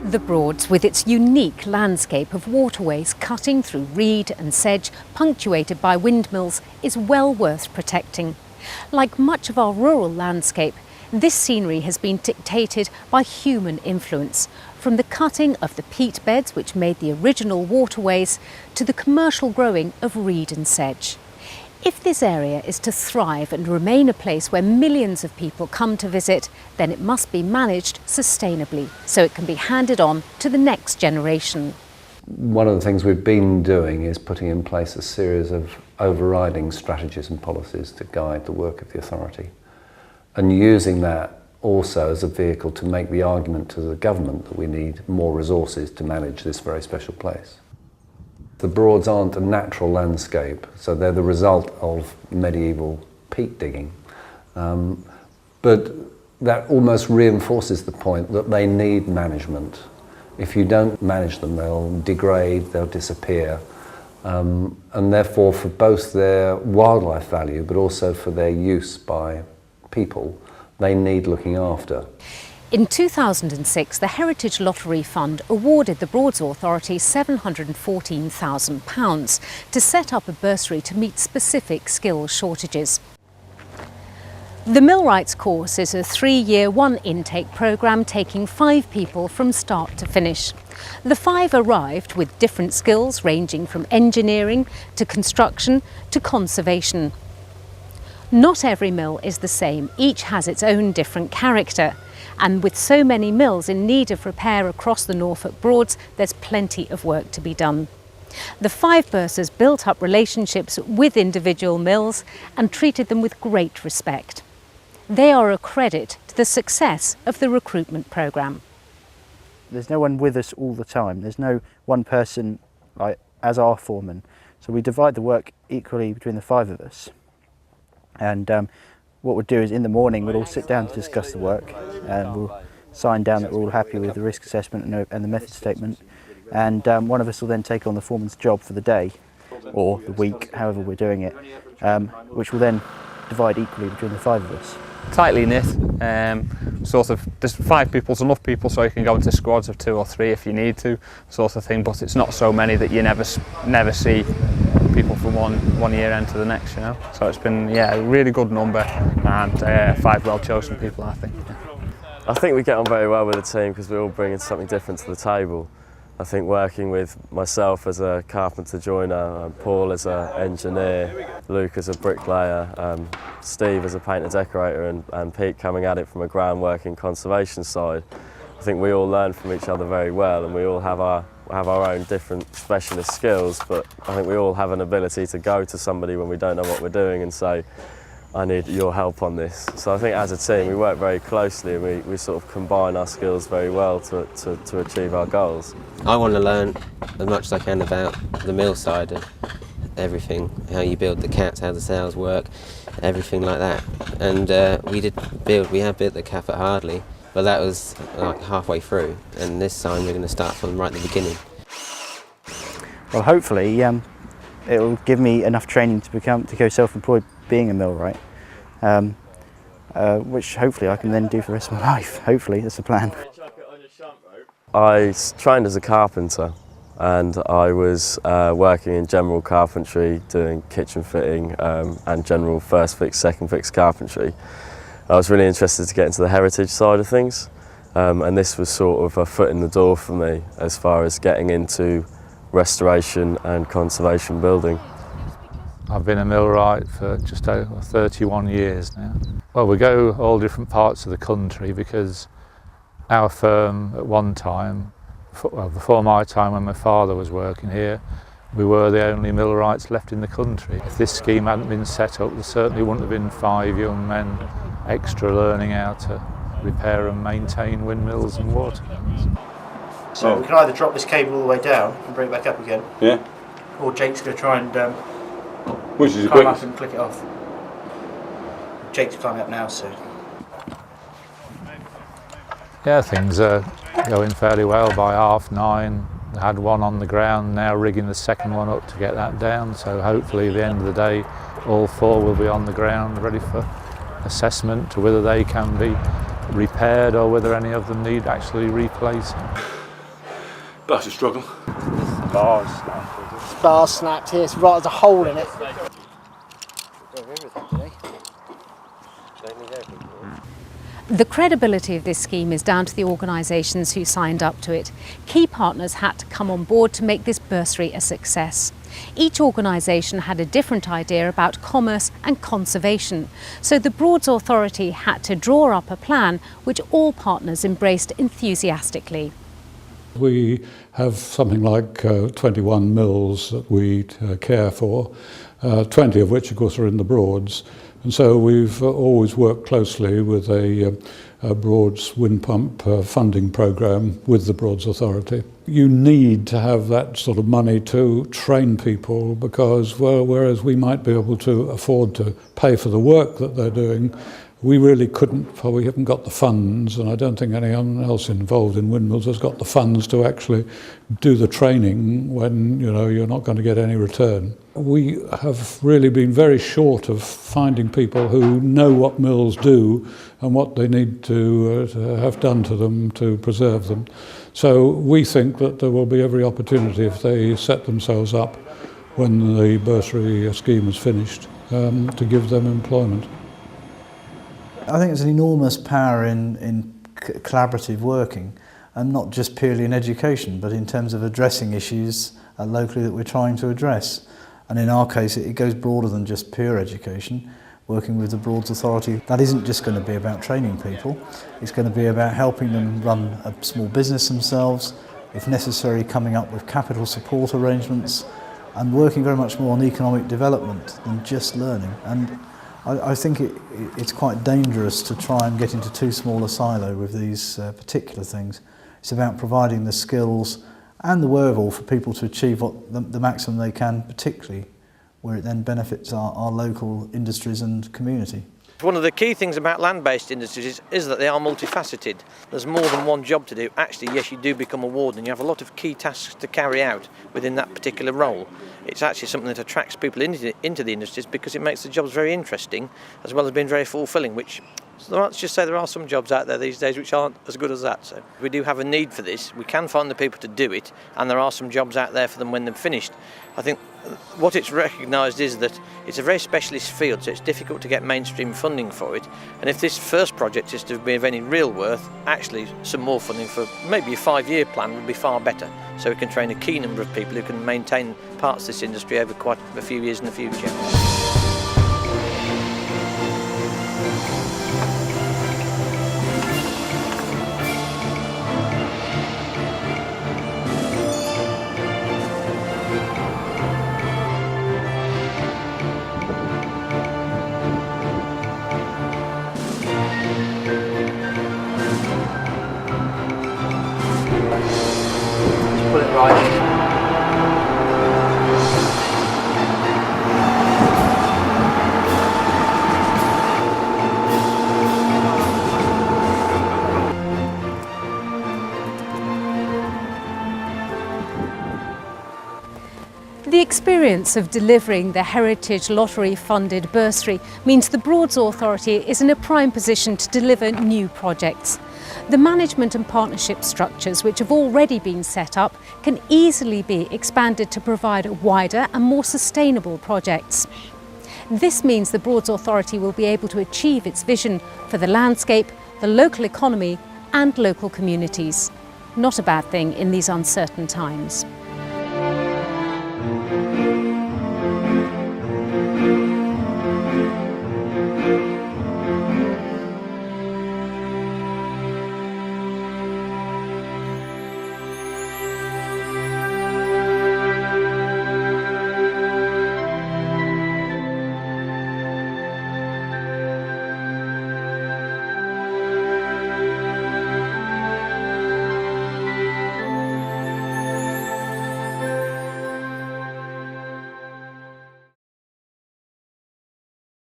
The Broads, with its unique landscape of waterways cutting through reed and sedge, punctuated by windmills, is well worth protecting. Like much of our rural landscape, this scenery has been dictated by human influence, from the cutting of the peat beds which made the original waterways to the commercial growing of reed and sedge. If this area is to thrive and remain a place where millions of people come to visit, then it must be managed sustainably so it can be handed on to the next generation. One of the things we've been doing is putting in place a series of overriding strategies and policies to guide the work of the authority, and using that also as a vehicle to make the argument to the government that we need more resources to manage this very special place. The Broads aren't a natural landscape, so they're the result of medieval peat digging. But that almost reinforces the point that they need management. If you don't manage them, they'll degrade, they'll disappear. And therefore, for both their wildlife value, but also for their use by people, they need looking after. In 2006, the Heritage Lottery Fund awarded the Broads Authority £714,000 to set up a bursary to meet specific skills shortages. The Millwrights course is a 3-year one intake programme taking 5 people from start to finish. The 5 arrived with different skills ranging from engineering to construction to conservation. Not every mill is the same, each has its own different character. And with so many mills in need of repair across the Norfolk Broads, there's plenty of work to be done. The 5 bursars built up relationships with individual mills and treated them with great respect. They are a credit to the success of the recruitment programme. There's no one with us all the time. There's no one person as our foreman. So we divide the work equally between the 5 of us. And what we'll do is in the morning we'll all sit down to discuss the work, and we'll sign down that we're all happy with the risk assessment and the method statement, and one of us will then take on the foreman's job for the day or the week, however we're doing it, which will then divide equally between the 5 of us. Tightly knit, sort of just 5 people's enough people so you can go into squads of 2 or 3 if you need to, sort of thing, but it's not so many that you never see people from one year end to the next, you know. So it's been, yeah, a really good number, and 5 well chosen people, I think. Yeah. I think we get on very well with the team because we're all bringing something different to the table. I think working with myself as a carpenter joiner, Paul as an engineer, Luke as a bricklayer, Steve as a painter decorator, and Pete coming at it from a groundworking conservation side, I think we all learn from each other very well, and we all have our own different specialist skills, but I think we all have an ability to go to somebody when we don't know what we're doing and say, I need your help on this. So I think as a team we work very closely, and we sort of combine our skills very well to achieve our goals. I want to learn as much as I can about the mill side of everything, how you build the cats, how the sails work, everything like that. And we have built the cap at Hardley, but that was like halfway through, and this time we're going to start from right at the beginning. Well, hopefully it will give me enough training to go self-employed being a millwright, which hopefully I can then do for the rest of my life. Hopefully, that's the plan. I trained as a carpenter, and I was working in general carpentry, doing kitchen fitting and general first fix, second fix carpentry. I was really interested to get into the heritage side of things, and this was sort of a foot in the door for me as far as getting into restoration and conservation building. I've been a millwright for just over 31 years now. Well, we go all different parts of the country because our firm at one time, before my time when my father was working here, we were the only millwrights left in the country. If this scheme hadn't been set up, there certainly wouldn't have been 5 young men extra learning how to repair and maintain windmills and water guns. So we can either drop this cable all the way down and bring it back up again, yeah, or Jake's going to try and which is climb up and click it off. Jake's climbing up now, so. Yeah, things are going fairly well. By 9:30, I had one on the ground, now rigging the second one up to get that down, so hopefully at the end of the day all 4 will be on the ground ready for assessment to whether they can be repaired or whether any of them need actually replacing. That's a struggle. Bar snapped here, it's right, there's a hole in it. The credibility of this scheme is down to the organisations who signed up to it. Key partners had to come on board to make this bursary a success. Each organisation had a different idea about commerce and conservation, so the Broads Authority had to draw up a plan which all partners embraced enthusiastically. We have something like 21 mills that we care for, 20 of which of course are in the Broads. And so we've always worked closely with a Broads wind pump funding programme with the Broads Authority. You need to have that sort of money to train people because, well, whereas we might be able to afford to pay for the work that they're doing, we really couldn't, we haven't got the funds, and I don't think anyone else involved in Windmills has got the funds to actually do the training when, you know, you're not going to get any return. We have really been very short of finding people who know what mills do and what they need to have done to them to preserve them. So we think that there will be every opportunity if they set themselves up when the bursary scheme is finished to give them employment. I think there's an enormous power in collaborative working, and not just purely in education, but in terms of addressing issues locally that we're trying to address. And in our case, it goes broader than just pure education. Working with the Broads Authority, that isn't just going to be about training people, it's going to be about helping them run a small business themselves, if necessary coming up with capital support arrangements, and working very much more on economic development than just learning. And I think it's quite dangerous to try and get into too small a silo with these particular things. It's about providing the skills and the wherewithal for people to achieve what the maximum they can, particularly where it then benefits our local industries and community. One of the key things about land-based industries is that they are multifaceted. There's more than one job to do. Actually, yes, you do become a warden. You have a lot of key tasks to carry out within that particular role. It's actually something that attracts people into the industries because it makes the jobs very interesting as well as being very fulfilling, which, let's just say there are some jobs out there these days which aren't as good as that. So we do have a need for this. We can find the people to do it, and there are some jobs out there for them when they're finished. I think what it's recognised is that it's a very specialist field, so it's difficult to get mainstream funding for it. And if this first project is to be of any real worth, actually some more funding for maybe a 5-year plan would be far better, so we can train a key number of people who can maintain parts of this industry over quite a few years in the future. Put it right. The experience of delivering the Heritage Lottery-funded bursary means the Broads Authority is in a prime position to deliver new projects. The management and partnership structures which have already been set up can easily be expanded to provide wider and more sustainable projects. This means the Broads Authority will be able to achieve its vision for the landscape, the local economy and local communities. Not a bad thing in these uncertain times.